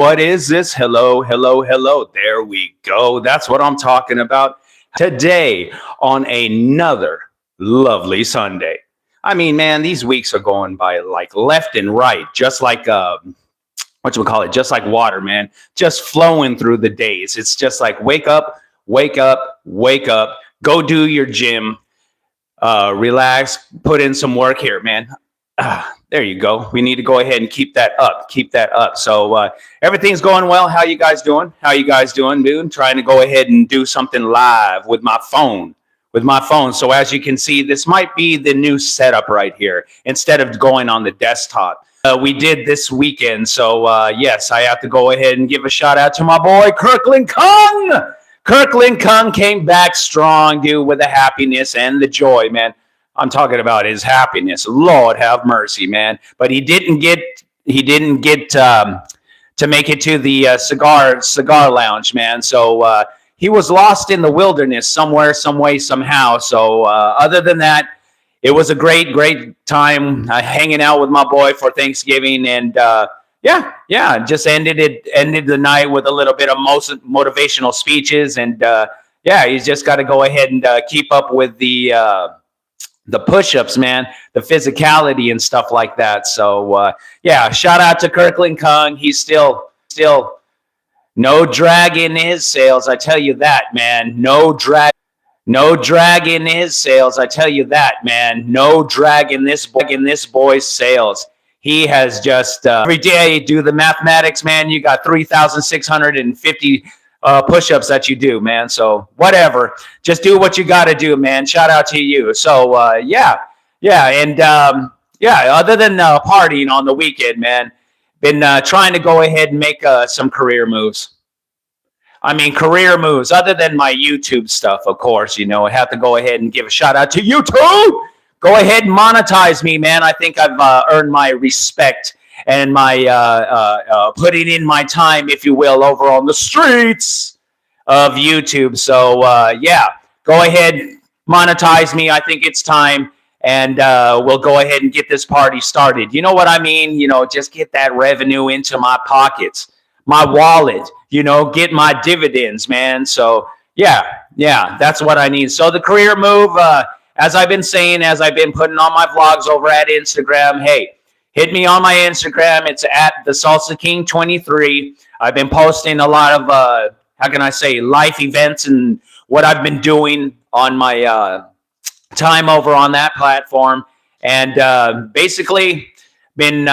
What is this? Hello, hello, hello. There we go. That's what I'm talking about today on another lovely Sunday. I mean, man, these weeks are going by like left and right, just like what you call it, just like water, man, just flowing through the days. It's just like wake up, wake up, wake up, go do your gym, relax, put in some work here, man. There you go. We need to go ahead and keep that up. Keep that up. So everything's going well. How you guys doing? How you guys doing, dude? Trying to go ahead and do something live with my phone. So as you can see, this might be the new setup right here instead of going on the desktop. We did this weekend. So yes, I have to go ahead and give a shout out to my boy, Kirkland Kung. Kirkland Kung came back strong, dude, with the happiness and the joy, man. I'm talking about his happiness. Lord have mercy, man. But he didn't get to make it to the cigar lounge, man. So he was lost in the wilderness somewhere, some way, somehow. So other than that, it was a great time hanging out with my boy for Thanksgiving, and just ended the night with a little bit of motivational speeches, and he's just got to go ahead and keep up with the push-ups, man, the physicality and stuff like that. So shout out to Kirkland Kung. He's still no drag in his sales, I tell you that, man. No drag in his sales, I tell you that, man. No drag in this boy's sales. He has just every day do the mathematics, man. You got 3,650 push-ups that you do, man. So whatever, just do what you got to do, man. Shout out to you. So other than partying on the weekend, man, been trying to go ahead and make some career moves. I mean, career moves other than my YouTube stuff, of course. You know, I have to go ahead and give a shout out to YouTube. Go ahead and monetize me, man. I think I've earned my respect and my putting in my time, if you will, over on the streets of YouTube. So go ahead, monetize me. I think it's time, and we'll go ahead and get this party started. You know what I mean? You know, just get that revenue into my pockets, my wallet. You know, get my dividends, man. So that's what I need. So the career move, as I've been saying, as I've been putting on my vlogs over at Instagram, hey, hit me on my Instagram. It's at the TSK23. I've been posting a lot of, life events and what I've been doing on my time over on that platform. And basically been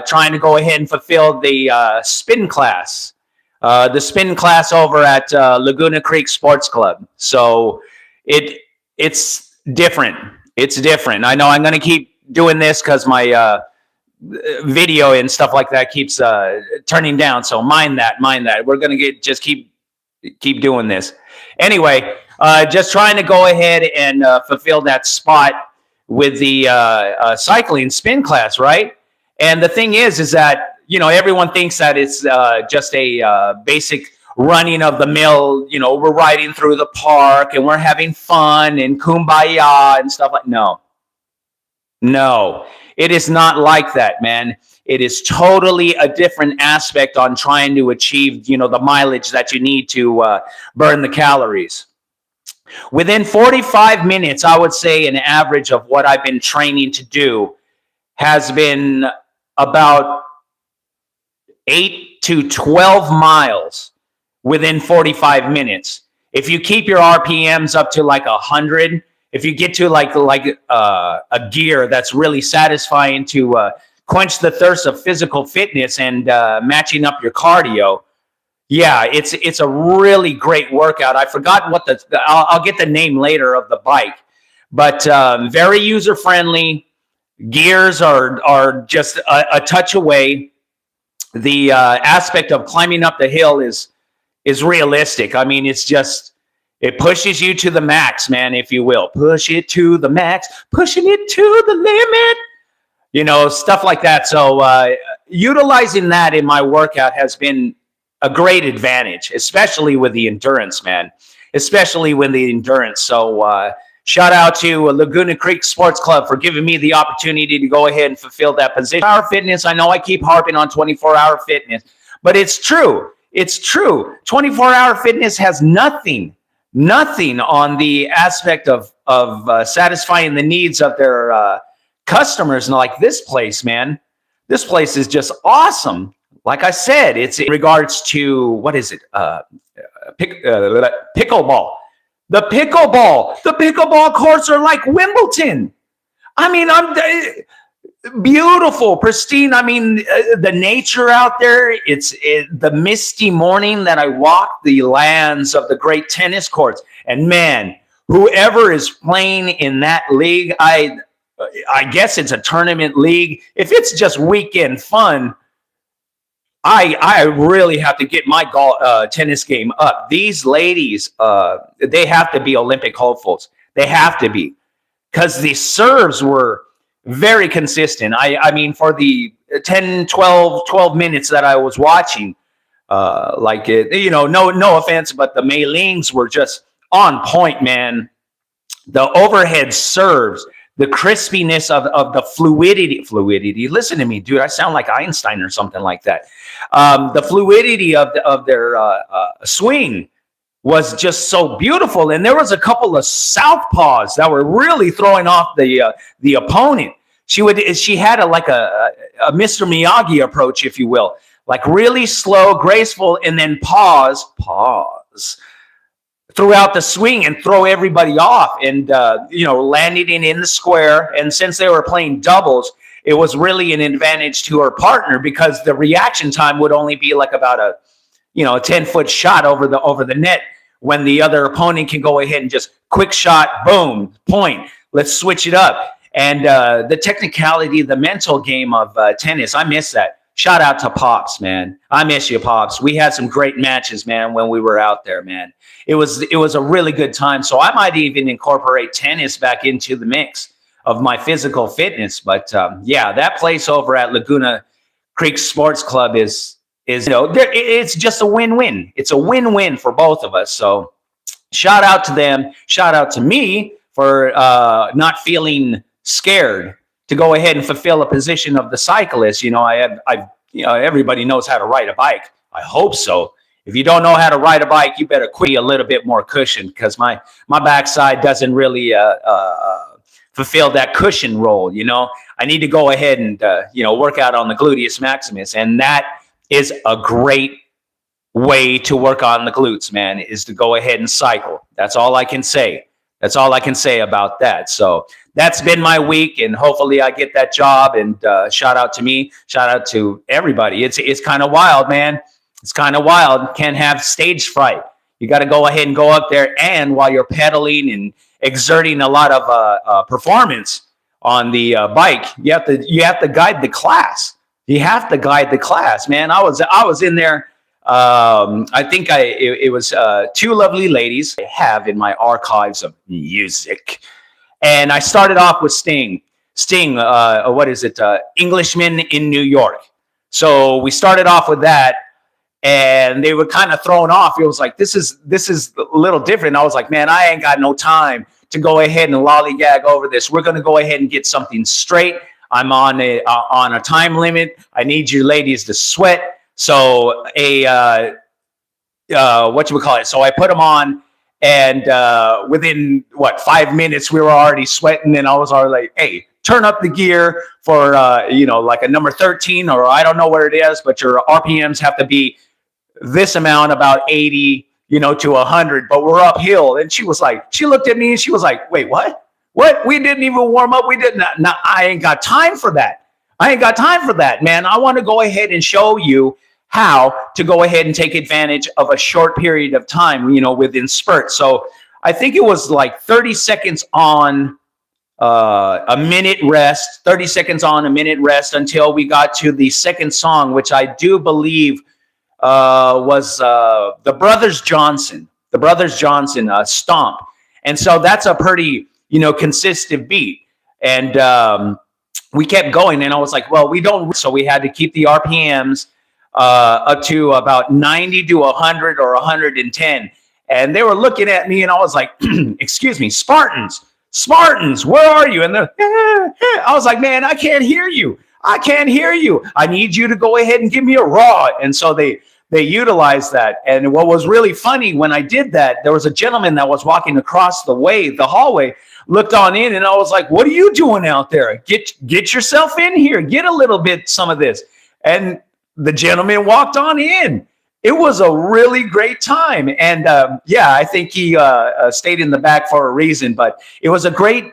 trying to go ahead and fulfill the spin class. The spin class over at Laguna Creek Sports Club. So it's different. It's different. I know I'm going to keep doing this because my video and stuff like that keeps turning down. So mind that. We're going to just keep doing this. Anyway, just trying to go ahead and fulfill that spot with the cycling spin class, right? And the thing is that, you know, everyone thinks that it's just a basic running of the mill. You know, we're riding through the park and we're having fun and kumbaya and stuff like. No, it is not like that, man. It is totally a different aspect on trying to achieve, you know, the mileage that you need to burn the calories. Within 45 minutes, I would say an average of what I've been training to do has been about 8 to 12 miles within 45 minutes. If you keep your RPMs up to like 100, if you get to like a gear that's really satisfying to quench the thirst of physical fitness and matching up your cardio, it's a really great workout. I forgot what I'll get the name later of the bike, but very user friendly. Gears are just a touch away. The aspect of climbing up the hill is realistic. I mean, it pushes you to the max, man, if you will. Push it to the max, pushing it to the limit. You know, stuff like that. So utilizing that in my workout has been a great advantage, especially with the endurance, man. Especially with the endurance. So shout out to Laguna Creek Sports Club for giving me the opportunity to go ahead and fulfill that position. 24-hour fitness, I know I keep harping on 24-hour fitness, But it's true. It's true. 24-hour fitness has nothing on the aspect of satisfying the needs of their customers. And like this place, man, this place is just awesome. Like I said, it's in regards to, what is it? Pickleball. The pickleball courts are like Wimbledon. I mean, beautiful, pristine. I mean, the nature out there. It's the misty morning that I walk the lands of the great tennis courts. And man, whoever is playing in that league, I guess it's a tournament league. If it's just weekend fun, I really have to get my tennis game up. These ladies, they have to be Olympic hopefuls. They have to be, because the serves were very consistent. I mean, for the 10, 12 minutes that I was watching, no offense, but the Mei Lings were just on point, man. The overhead serves, the crispiness of the fluidity. Listen to me, dude. I sound like Einstein or something like that. The fluidity of their swing was just so beautiful. And there was a couple of southpaws that were really throwing off the opponent. She had a Mr. Miyagi approach, if you will, like really slow, graceful, and then pause throughout the swing and throw everybody off, and landing it in the square. And since they were playing doubles, it was really an advantage to her partner, because the reaction time would only be like about a 10-foot shot over the net, when the other opponent can go ahead and just quick shot, boom, point. Let's switch it up. And the technicality, the mental game of tennis, I miss that. Shout out to Pops, man. I miss you, Pops. We had some great matches, man, when we were out there, man. It was a really good time. So I might even incorporate tennis back into the mix of my physical fitness. But that place over at Laguna Creek Sports Club is it's just a win-win. It's a win-win for both of us. So shout out to them. Shout out to me for not feeling scared to go ahead and fulfill a position of the cyclist. Everybody knows how to ride a bike. I hope so. If you don't know how to ride a bike, you better quit a little bit more cushion, because my backside doesn't really fulfill that cushion role. I need to go ahead and work out on the gluteus maximus, and that is a great way to work on the glutes, man, is to go ahead and cycle. That's all I can say. That's all I can say about that. So that's been my week, and hopefully I get that job. And shout out to me. Shout out to everybody. It's kind of wild, man. It's kind of wild. Can't have stage fright. You got to go ahead and go up there, and while you're pedaling and exerting a lot of performance on the bike, you have to guide the class. You have to guide the class, man. I was in there. I think it was two lovely ladies I have in my archives of music. And I started off with Sting. What is it? Englishman in New York. So we started off with that, and they were kind of thrown off. It was like, this is a little different. I was like, man, I ain't got no time to go ahead and lollygag over this. We're going to go ahead and get something straight. I'm on a time limit. I need you ladies to sweat. So So I put them on, and within 5 minutes we were already sweating, and I was already like, hey, turn up the gear for like a number 13, or I don't know what it is, but your RPMs have to be this amount, about 80 to 100, but we're uphill. And she looked at me and she was like, wait, what? We didn't even warm up. We didn't. No, I ain't got time for that. Man. I want to go ahead and show you how to go ahead and take advantage of a short period of time, within spurts. So I think it was like 30 seconds on, a minute rest, 30 seconds on, a minute rest, until we got to the second song, which I do believe was the Brothers Johnson, Stomp. And so that's a pretty, consistent beat. And we kept going, and I was like, well, we don't. So we had to keep the RPMs up to about 90 to 100 or 110. And they were looking at me, and I was like, excuse me, Spartans, where are you? And I was like, man, I can't hear you. I can't hear you. I need you to go ahead and give me a raw. And so they utilized that. And what was really funny when I did that, there was a gentleman that was walking across the hallway, looked on in, and I was like, what are you doing out there? Get yourself in here. Get a little bit some of this. And the gentleman walked on in. It was a really great time. And yeah, I think he stayed in the back for a reason, but it was a great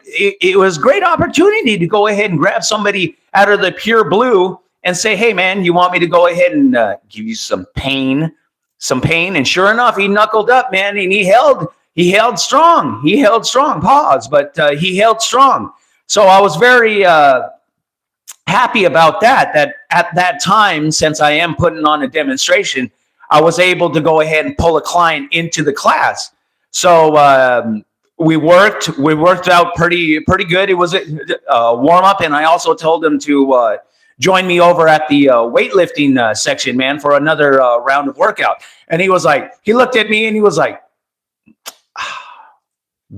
opportunity to go ahead and grab somebody out of the pure blue and say, hey man, you want me to go ahead and give you some pain? And sure enough, he knuckled up, man, and he held strong. Pause, but he held strong. So I was very happy about that at that time, since I am putting on a demonstration, I was able to go ahead and pull a client into the class. So we worked out pretty good. It was a warm up, and I also told him to join me over at the weightlifting section, man, for another round of workout. And he looked at me and he was like,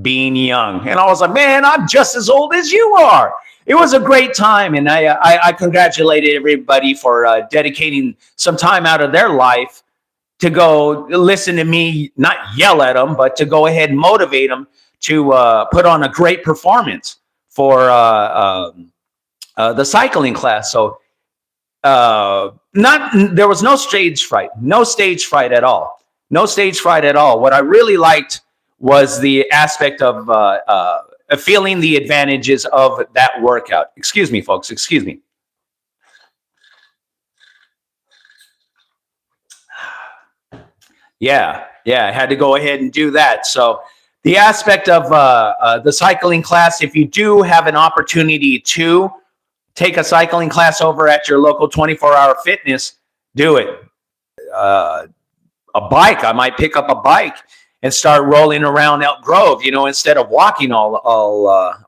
being young. And I was like, man, I'm just as old as you are. It was a great time, and I congratulated everybody for dedicating some time out of their life to go listen to me, not yell at them, but to go ahead and motivate them to put on a great performance for the cycling class. So there was no stage fright at all. What I really liked was the aspect of feeling the advantages of that workout. Excuse me, folks. Excuse me. Yeah, I had to go ahead and do that. So the aspect of the cycling class, if you do have an opportunity to take a cycling class over at your local 24-hour fitness, do it. A bike, I might pick up a bike and start rolling around Elk Grove, instead of walking all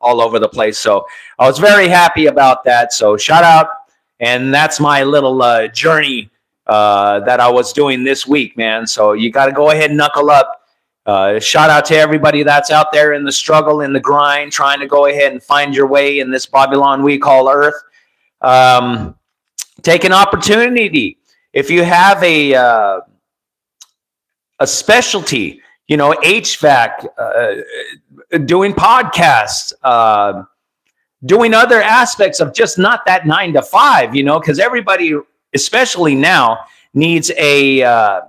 over the place. So I was very happy about that. So shout out, and that's my little journey that I was doing this week, man. So you got to go ahead and knuckle up. Shout out to everybody that's out there in the struggle, in the grind, trying to go ahead and find your way in this Babylon we call Earth. Take an opportunity. If you have a specialty, HVAC, doing podcasts, doing other aspects of just not that 9 to 5, because everybody, especially now, needs a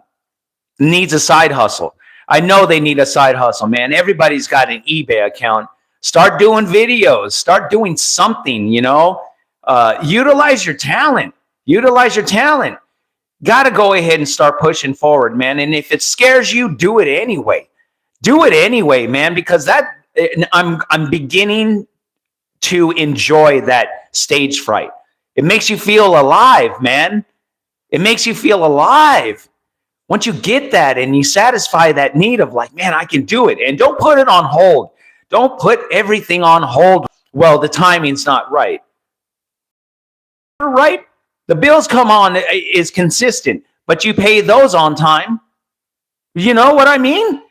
side hustle. I know they need a side hustle, man. Everybody's got an eBay account. Start doing videos. Start doing something, utilize your talent. Got to go ahead and start pushing forward, man. And if it scares you, do it anyway. Do it anyway, man, because I'm beginning to enjoy that stage fright. It makes you feel alive, man. It makes you feel alive. Once you get that and you satisfy that need of like, man, I can do it. And don't put it on hold. Don't put everything on hold. Well, the timing's not right. Right? The bills come on is consistent, but you pay those on time. You know what I mean?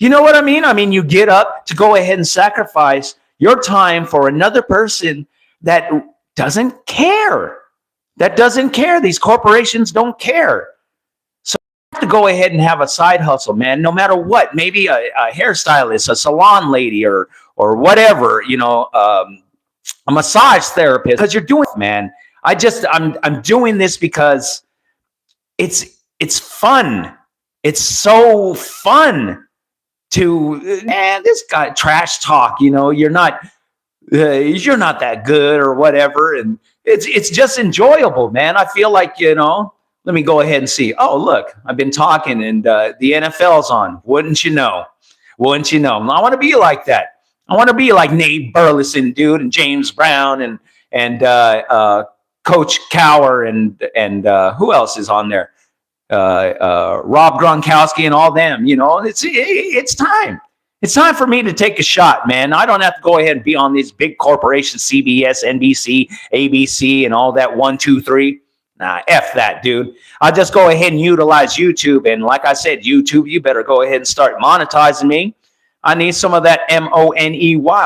I mean, you get up to go ahead and sacrifice your time for another person that doesn't care. These corporations don't care. So you have to go ahead and have a side hustle, man, no matter what. Maybe a hairstylist, a salon lady, or whatever, a massage therapist, because you're doing it, man. I'm doing this because it's fun. It's so fun to, man, this guy trash talk, you're not that good or whatever. And it's just enjoyable, man. I feel like, let me go ahead and see. Oh, look, I've been talking and the NFL's on. Wouldn't you know? I want to be like that. I want to be like Nate Burleson, dude, and James Brown and Coach Cower and who else is on there? Rob Gronkowski and all them. It's time. It's time for me to take a shot, man. I don't have to go ahead and be on these big corporations, CBS, NBC, ABC, and all that 1, 2, 3. Nah, F that, dude. I'll just go ahead and utilize YouTube. And like I said, YouTube, you better go ahead and start monetizing me. I need some of that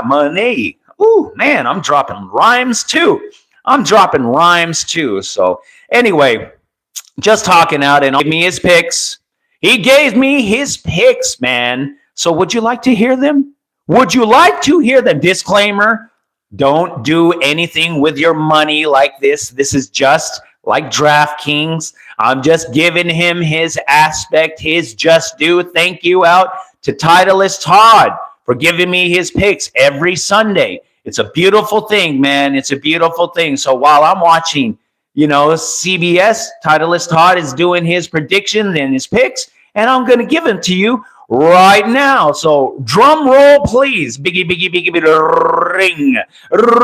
money. Ooh, man, I'm dropping rhymes too. I'm dropping rhymes too. So anyway, just talking out and gave me his picks. He gave me his picks, man. So would you like to hear them? Would you like to hear them? Disclaimer, don't do anything with your money like this. This is just like DraftKings. I'm just giving him his aspect, his just due. Thank you out to Titleist Todd for giving me his picks every Sunday. It's a beautiful thing, man. It's a beautiful thing. So while I'm watching, CBS, Titleist Todd is doing his predictions and his picks, and I'm going to give them to you right now. So drum roll, please. Biggie, biggie, biggie, biggie,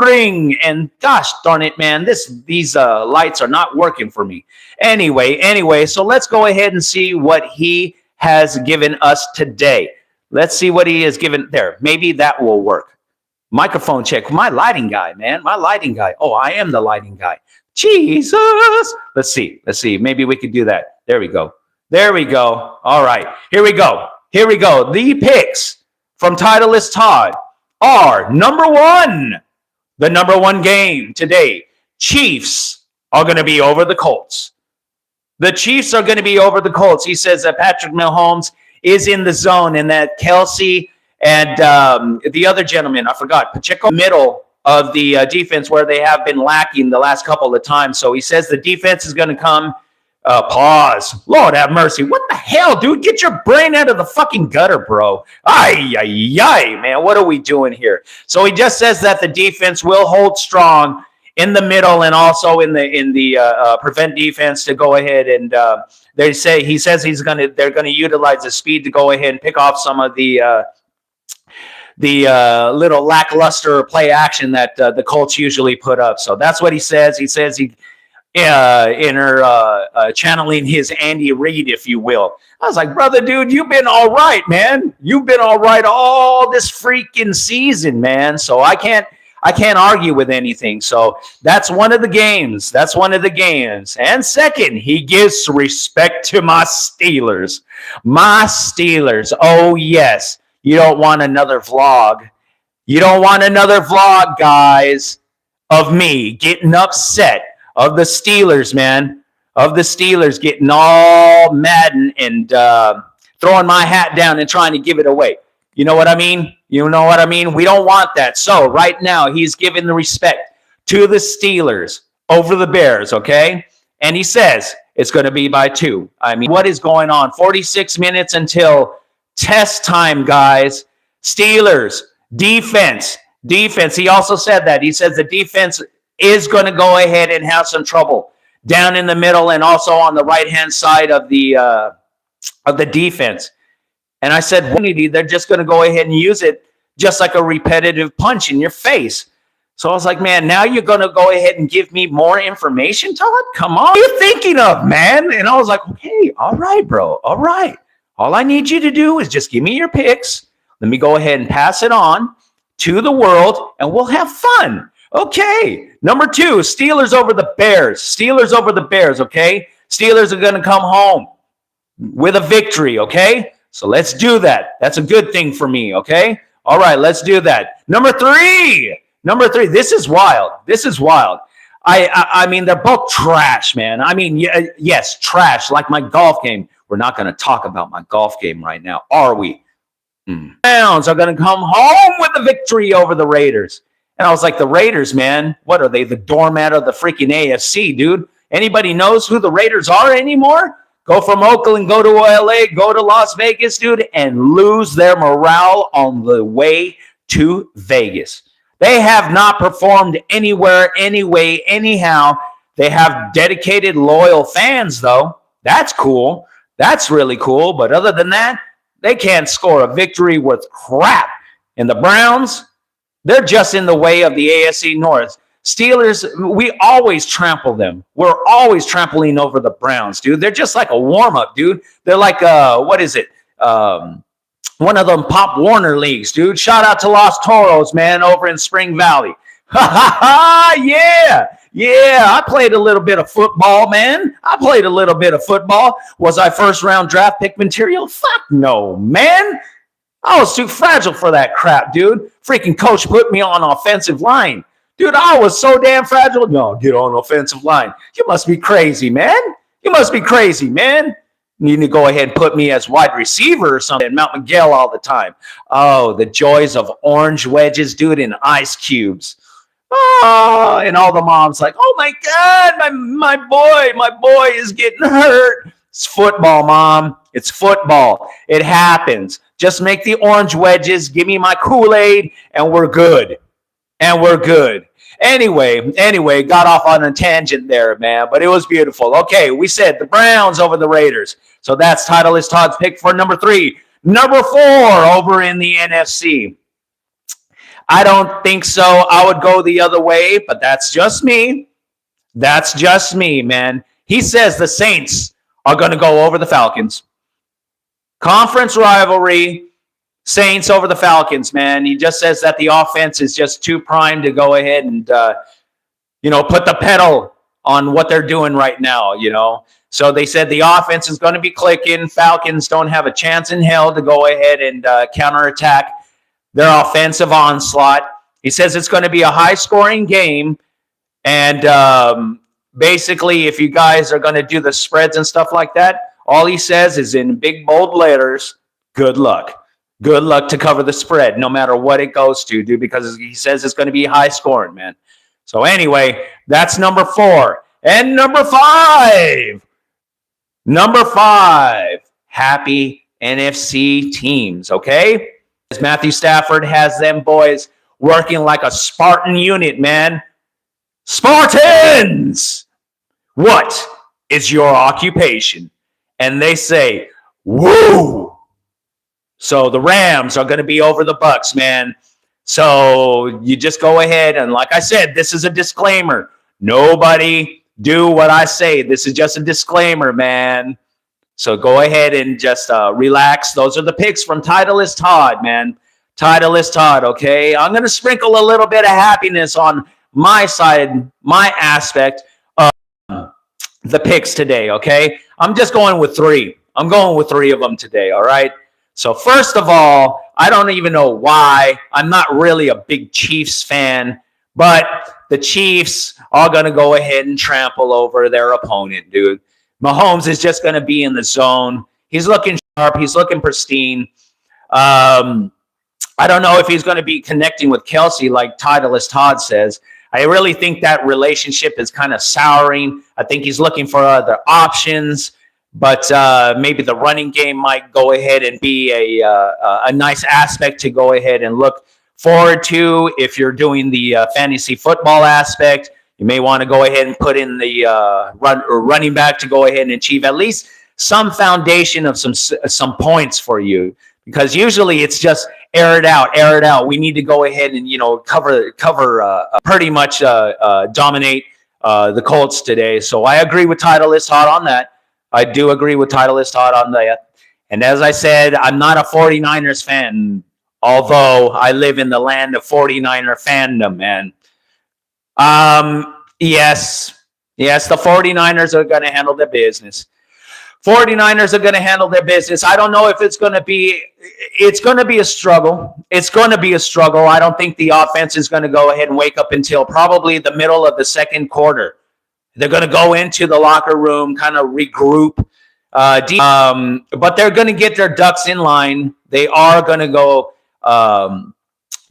ring. And gosh darn it, man, these lights are not working for me. Anyway, so let's go ahead and see what he has given us today. Let's see what he has given there. Maybe that will work. Microphone check. My lighting guy, man. My lighting guy. Oh, I am the lighting guy. Jesus. Let's see. Maybe we could do that. There we go. All right. Here we go. The picks from Titleist Todd are number one. The number one game today. Chiefs are going to be over the Colts. The Chiefs are going to be over the Colts. He says that Patrick Mahomes is in the zone and that Kelsey and the other gentleman, I forgot, Pacheco, middle of the defense where they have been lacking the last couple of times. So he says the defense is going to come. Pause. Lord have mercy. What the hell, dude? Get your brain out of the fucking gutter, bro. Ay, man. What are we doing here? So he just says that the defense will hold strong in the middle and also in the prevent defense to go ahead and he says they're gonna utilize the speed to go ahead and pick off some of the little lackluster play action that the Colts usually put up. So that's what he says. He says channeling his Andy Reid, if you will. I was like, brother, dude, you've been all right, man. You've been all right all this freaking season, man. So I can't argue with anything. So that's one of the games. And second, he gives respect to my Steelers. Oh, yes. You don't want another vlog. Guys, of me getting upset of the Steelers, man. Of the Steelers getting all mad and throwing my hat down and trying to give it away. You know what I mean? We don't want that. So right now, he's giving the respect to the Steelers over the Bears, okay? And he says it's going to be by 2. I mean, what is going on? 46 minutes until test time, guys. Steelers, defense. He also said that. He says the defense is going to go ahead and have some trouble down in the middle and also on the right-hand side of the defense. And I said, they're just going to go ahead and use it just like a repetitive punch in your face. So I was like, man, now you're going to go ahead and give me more information, Todd? Come on. What are you thinking of, man? And I was like, okay, all right, bro. All right. All I need you to do is just give me your picks. Let me go ahead and pass it on to the world, and we'll have fun. Okay. Number 2, Steelers over the Bears. Okay? Steelers are going to come home with a victory, okay? So let's do that. That's a good thing for me, okay? All right, let's do that. Number three. This is wild. I mean, they're both trash, man. I mean, yes, trash, like my golf game. We're not going to talk about my golf game right now, are we? Browns are going to come home with the victory over the Raiders. And I was like, the Raiders, man, what are they, the doormat of the freaking AFC, dude? Anybody knows who the Raiders are anymore? Go from Oakland, go to LA, go to Las Vegas, dude, and lose their morale on the way to Vegas. They have not performed anywhere, anyway, anyhow. They have dedicated, loyal fans, though. That's cool. That's really cool. But other than that, they can't score a victory worth crap. And the Browns, they're just in the way of the AFC North. Steelers, we always trample them. We're always trampling over the Browns, dude. They're just like a warm-up, dude. They're like, what is it? One of them Pop Warner leagues, dude. Shout out to Los Toros, man, over in Spring Valley. Ha, ha, ha, yeah. Yeah, I played a little bit of football, man. Was I first-round draft pick material? Fuck no, man. I was too fragile for that crap, dude. Freaking coach put me on offensive line. Dude, I was so damn fragile. No, get on offensive line. You must be crazy, man. You must be crazy, man. You need to go ahead and put me as wide receiver or something. Mount Miguel all the time. Oh, the joys of orange wedges, dude, and ice cubes. Oh, and all the moms like, oh my God, my boy is getting hurt. It's football, Mom. It's football. It happens. Just make the orange wedges, give me my Kool-Aid, and we're good. And we're good. Anyway, got off on a tangent there, man, but it was beautiful. Okay, we said the Browns over the Raiders. So that's Titleist Todd's pick for number 3. Number 4 over in the NFC. I don't think so. I would go the other way, but that's just me. That's just me, man. He says the Saints are going to go over the Falcons. Conference rivalry, Saints over the Falcons, man. He just says that the offense is just too primed to go ahead and, put the pedal on what they're doing right now, So they said the offense is going to be clicking. Falcons don't have a chance in hell to go ahead and counterattack their offensive onslaught. He says it's going to be a high-scoring game. And basically, if you guys are going to do the spreads and stuff like that, all he says is in big, bold letters, good luck. Good luck to cover the spread, no matter what it goes to, dude, because he says it's going to be high-scoring, man. So anyway, that's number 4. And number 5. Number 5, happy NFC teams, okay? Matthew Stafford has them boys working like a Spartan unit, man. Spartans! What is your occupation? And they say, woo! So the Rams are going to be over the Bucks, man. So you just go ahead and, like I said, this is a disclaimer. Nobody do what I say. This is just a disclaimer, man. So go ahead and just relax. Those are the picks from Titleist Todd, man. Titleist Todd, okay? I'm going to sprinkle a little bit of happiness on my side, my aspect of the picks today, okay? I'm just going with 3. I'm going with 3 of them today, all right? So first of all, I don't even know why. I'm not really a big Chiefs fan, but the Chiefs are going to go ahead and trample over their opponent, dude. Mahomes is just going to be in the zone. He's looking sharp. He's looking pristine. I don't know if he's going to be connecting with Kelsey like Titleist Todd says. I really think that relationship is kind of souring. I think he's looking for other options, but maybe the running game might go ahead and be a nice aspect to go ahead and look forward to if you're doing the fantasy football aspect. You may want to go ahead and put in the running back to go ahead and achieve at least some foundation of some points for you, because usually it's just air it out. We need to go ahead and cover pretty much dominate the Colts today. So I agree with Titleist Todd on that. I do agree with Titleist Todd on that. And as I said, I'm not a 49ers fan, although I live in the land of 49er fandom, man. Yes, the 49ers are going to handle their business. 49ers are going to handle their business. I don't know if it's going to be a struggle. It's going to be a struggle. I don't think the offense is going to go ahead and wake up until probably the middle of the second quarter. They're going to go into the locker room, kind of regroup, but they're going to get their ducks in line. They are going to go.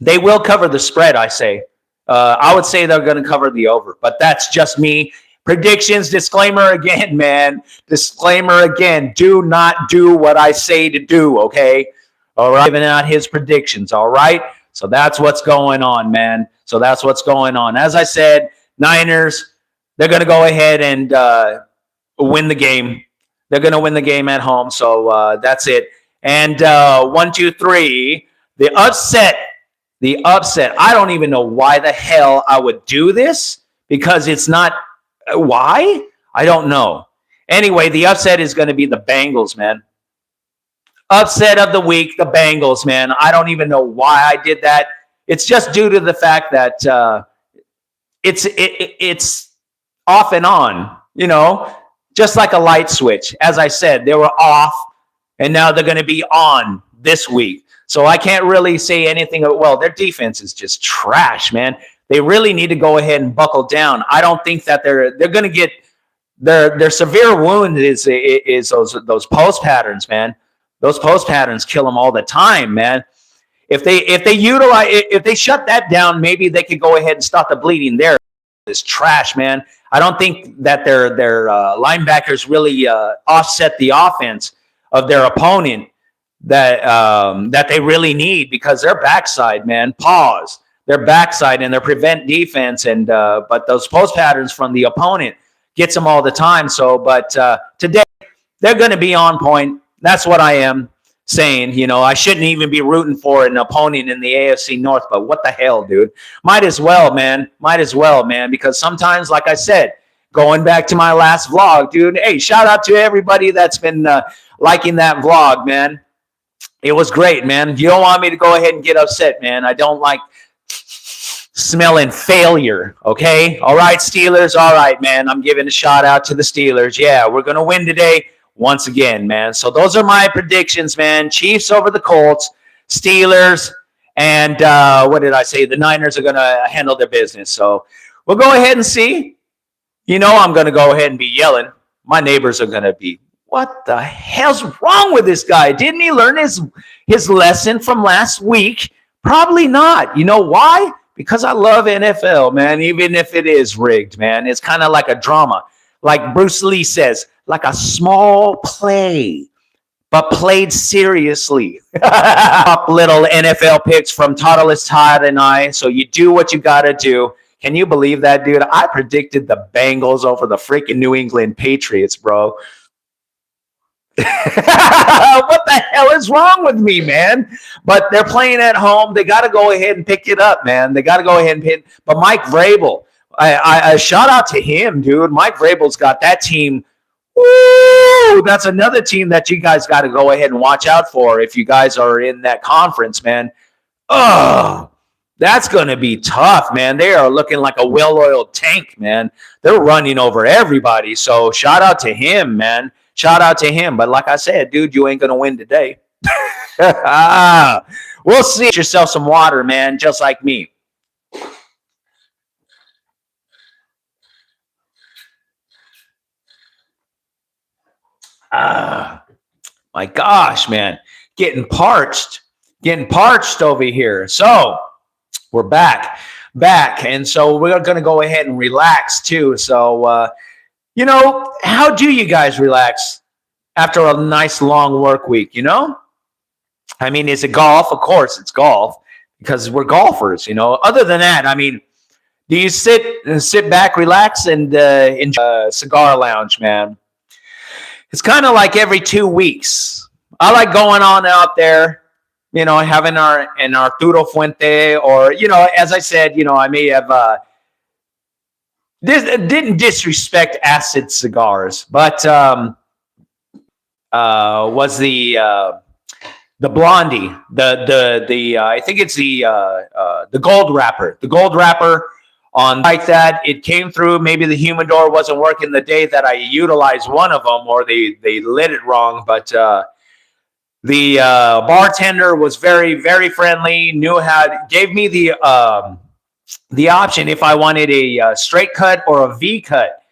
They will cover the spread, I say. I would say they're going to cover the over, but that's just me. Predictions, disclaimer again, man. Disclaimer again. Do not do what I say to do, okay? All right? Giving out his predictions, all right? So that's what's going on, man. So that's what's going on. As I said, Niners, they're going to go ahead and win the game. They're going to win the game at home, so that's it. And 1, 2, 3, the upset. The upset. I don't even know why the hell I would do this, because it's not. Why? I don't know. Anyway, the upset is going to be the Bengals, man. Upset of the week, the Bengals, man. I don't even know why I did that. It's just due to the fact that it's off and on, just like a light switch. As I said, they were off, and now they're going to be on this week. So I can't really say anything. Well, their defense is just trash, man. They really need to go ahead and buckle down. I don't think that they're going to get their severe wound is those post patterns, man. Those post patterns kill them all the time, man. If they shut that down, maybe they could go ahead and stop the bleeding there. It's trash, man. I don't think that their linebackers really offset the offense of their opponent that they really need, because their backside, man, their backside and their prevent defense, and but those post patterns from the opponent gets them all the time. So, but today they're going to be on point. That's what I am saying. You know, I shouldn't even be rooting for an opponent in the AFC North, but what the hell, dude? Might as well, man. Might as well, man, because sometimes, like I said, going back to my last vlog, dude, hey, shout out to everybody that's been liking that vlog, man. It was great, man. You don't want me to go ahead and get upset, man. I don't like smelling failure, okay? All right, Steelers, all right, man. I'm giving a shout out to the Steelers. Yeah, we're going to win today once again, man. So those are my predictions, man. Chiefs over the Colts, Steelers, and what did I say? The Niners are going to handle their business. So we'll go ahead and see. You know I'm going to go ahead and be yelling. My neighbors are going to be, what the hell's wrong with this guy? Didn't he learn his lesson from last week? Probably not. You know why? Because I love NFL, man, even if it is rigged, man. It's kind of like a drama. Like Bruce Lee says, like a small play, but played seriously. Little NFL picks from Toddless Todd and I. So you do what you got to do. Can you believe that, dude? I predicted the Bengals over the freaking New England Patriots, bro. What the hell is wrong with me, man? But they're playing at home. They got to go ahead and pick it up, man. They got to go ahead and pick. But Mike Vrabel, I shout out to him, dude. Mike Vrabel's got that team. Woo! That's another team that you guys got to go ahead and watch out for if you guys are in that conference, man. Oh, that's going to be tough, man. They are looking like a well-oiled tank, man. They're running over everybody. So shout out to him, man. Shout out to him. But like I said, dude, you ain't going to win today. We'll see. Get yourself some water, man, just like me. My gosh, man. Getting parched over here. So we're back. And so we're going to go ahead and relax too. So, you know, how do you guys relax after a nice long work week, you know? I mean, is it golf? Of course it's golf because we're golfers, you know. Other than that, I mean, do you sit back, relax, and enjoy a cigar lounge, man? It's kind of like every 2 weeks. I like going on out there, you know, having our Arturo Fuente, or, you know, as I said, you know, I may have didn't disrespect acid cigars, but was the Blondie, the I think it's the gold wrapper on like that. It came through. Maybe the humidor wasn't working the day that I utilized one of them, or they lit it wrong. But the bartender was very, very friendly. Gave me the option if I wanted a straight cut or a V cut.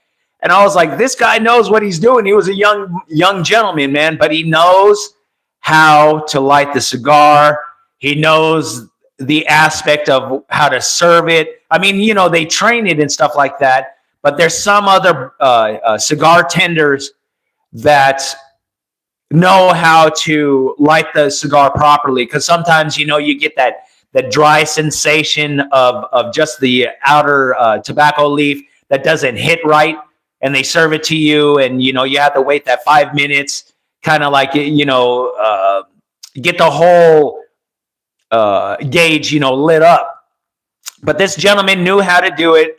And I was like, this guy knows what he's doing. He was a young gentleman, man, but he knows how to light the cigar. He knows the aspect of how to serve it. I mean, you know, they train it and stuff like that, but there's some other cigar tenders that know how to light the cigar properly, because sometimes, you know, you get that dry sensation of just the outer tobacco leaf that doesn't hit right, and they serve it to you, and, you know, you have to wait that 5 minutes, kind of like, you know, get the whole gauge, you know, lit up. But this gentleman knew how to do it.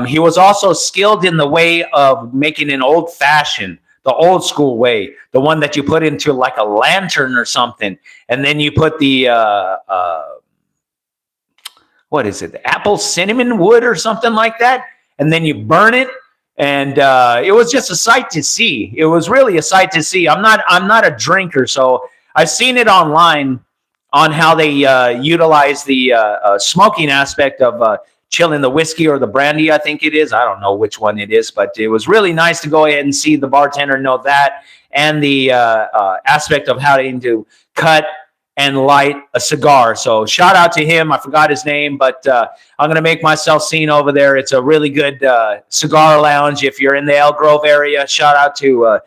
He was also skilled in the way of making an old-fashioned, the old school way, the one that you put into like a lantern or something, and then you put the what is it, the apple cinnamon wood or something like that, and then you burn it, and it was just a sight to see. It was really a sight to see. I'm not a drinker, so I've seen it online on how they utilize the smoking aspect of chilling the whiskey or the brandy, I think it is. I don't know which one it is, but it was really nice to go ahead and see the bartender know that, and the aspect of how to cut and light a cigar. So shout out to him. I forgot his name, but I'm going to make myself seen over there. It's a really good cigar lounge. If you're in the Elk Grove area, shout out to,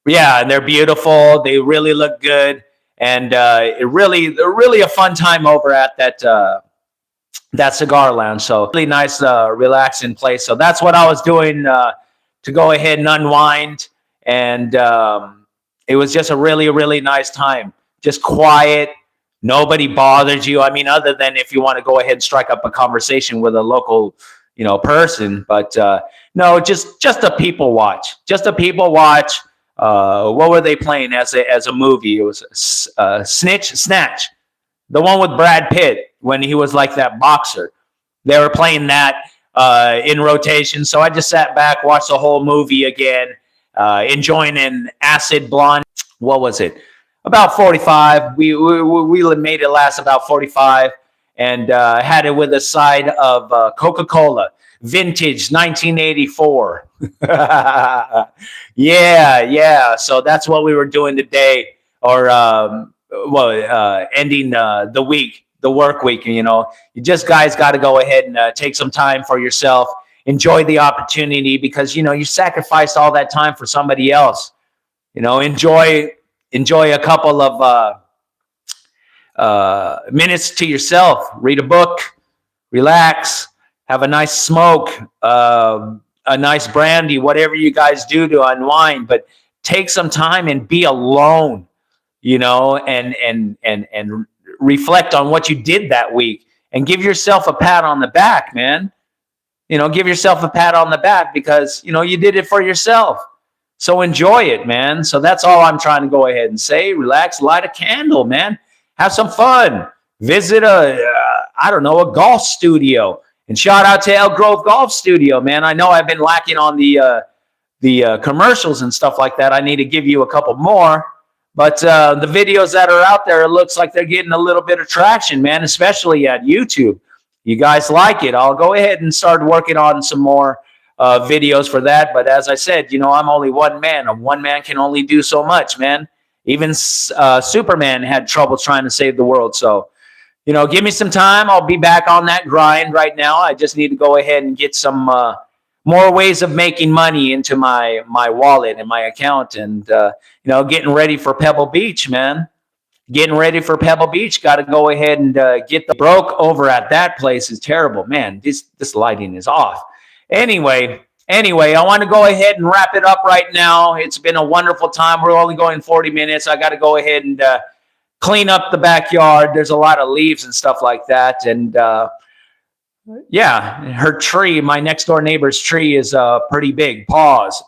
yeah, and they're beautiful. They really look good. And they're really a fun time over at that cigar lounge. So really nice, relaxing place. So that's what I was doing to go ahead and unwind. And it was just a really nice time. Just quiet. Nobody bothered you. I mean, other than if you want to go ahead and strike up a conversation with a local, person. But no, just a people watch. Just a people watch. What were they playing as a movie? It was Snatch, the one with Brad Pitt when he was like that boxer. They were playing that in rotation. So I just sat back, watched the whole movie again, enjoying an acid blonde. What was it? About 45. We made it last about 45, and had it with a side of Coca-Cola, vintage 1984. Yeah. So that's what we were doing today, or ending the week, the work week. You just guys got to go ahead and take some time for yourself. Enjoy the opportunity, because you sacrificed all that time for somebody else. Enjoy a couple of minutes to yourself. Read a book, relax, have a nice smoke, a nice brandy, whatever you guys do to unwind. But take some time and be alone, and reflect on what you did that week, and give yourself a pat on the back, man. Give yourself a pat on the back, because you did it for yourself. So enjoy it, man. So that's all I'm trying to go ahead and say. Relax, light a candle, man. Have some fun. Visit a golf studio. And shout out to Elk Grove Golf Studio, man. I know I've been lacking on the commercials and stuff like that. I need to give you a couple more. But the videos that are out there, it looks like they're getting a little bit of traction, man, especially at YouTube. You guys like it. I'll go ahead and start working on some more videos for that. But as I said, I'm only one man. And one man can only do so much, man. Even Superman had trouble trying to save the world. So, give me some time. I'll be back on that grind right now. I just need to go ahead and get some more ways of making money into my wallet and my account. And, getting ready for Pebble Beach, man. Getting ready for Pebble Beach. Got to go ahead and get the broke over at that place is terrible. Man, this lighting is off. Anyway, I want to go ahead and wrap it up right now. It's been a wonderful time. We're only going 40 minutes. I got to go ahead and clean up the backyard. There's a lot of leaves and stuff like that. And yeah, her tree, my next door neighbor's tree, is pretty big. Pause.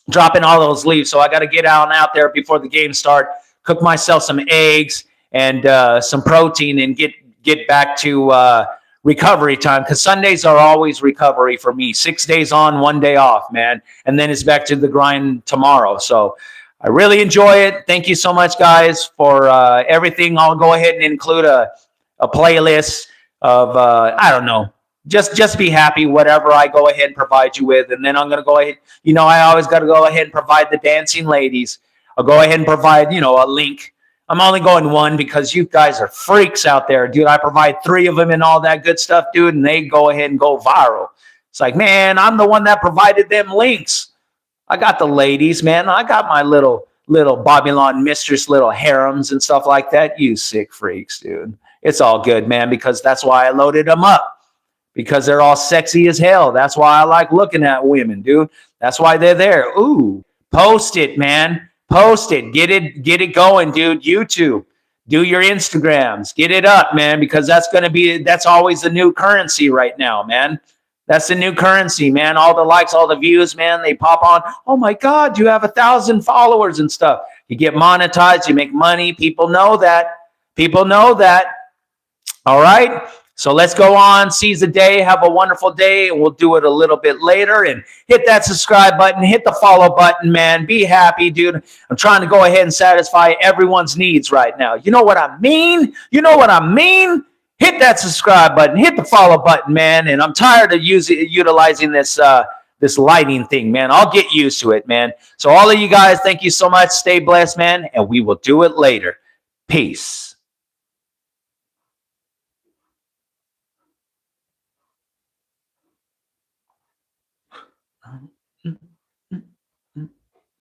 Dropping all those leaves. So I got to get out there before the game start, cook myself some eggs and some protein, and get back to recovery time, because Sundays are always recovery for me. 6 days on, 1 day off, man. And then it's back to the grind tomorrow. So I really enjoy it. Thank you so much, guys, for everything. I'll go ahead and include a playlist of, I don't know, just be happy, whatever I go ahead and provide you with. And then I'm going to go ahead, I always got to go ahead and provide the dancing ladies. I'll go ahead and provide, a link. I'm only going one because you guys are freaks out there, dude. I provide 3 of them and all that good stuff, dude, and they go ahead and go viral. It's like, man, I'm the one that provided them links. I got the ladies, man. I got my little Babylon mistress, little harems and stuff like that. You sick freaks, dude. It's all good, man, because that's why I loaded them up, because they're all sexy as hell. That's why I like looking at women, dude. That's why they're there. Ooh, post it, man. Post it. Get it going, dude. YouTube. Do your Instagrams. Get it up, man, because that's always the new currency right now, man. That's the new currency, man. All the likes, all the views, man, they pop on. Oh my God, you have 1,000 followers and stuff. You get monetized, you make money. People know that. All right. So let's go on, seize the day, have a wonderful day, and we'll do it a little bit later. And hit that subscribe button, hit the follow button, man. Be happy, dude. I'm trying to go ahead and satisfy everyone's needs right now. You know what I mean? You know what I mean? Hit that subscribe button, hit the follow button, man. And I'm tired of utilizing this this lighting thing, man. I'll get used to it, man. So all of you guys, thank you so much. Stay blessed, man, and we will do it later. Peace.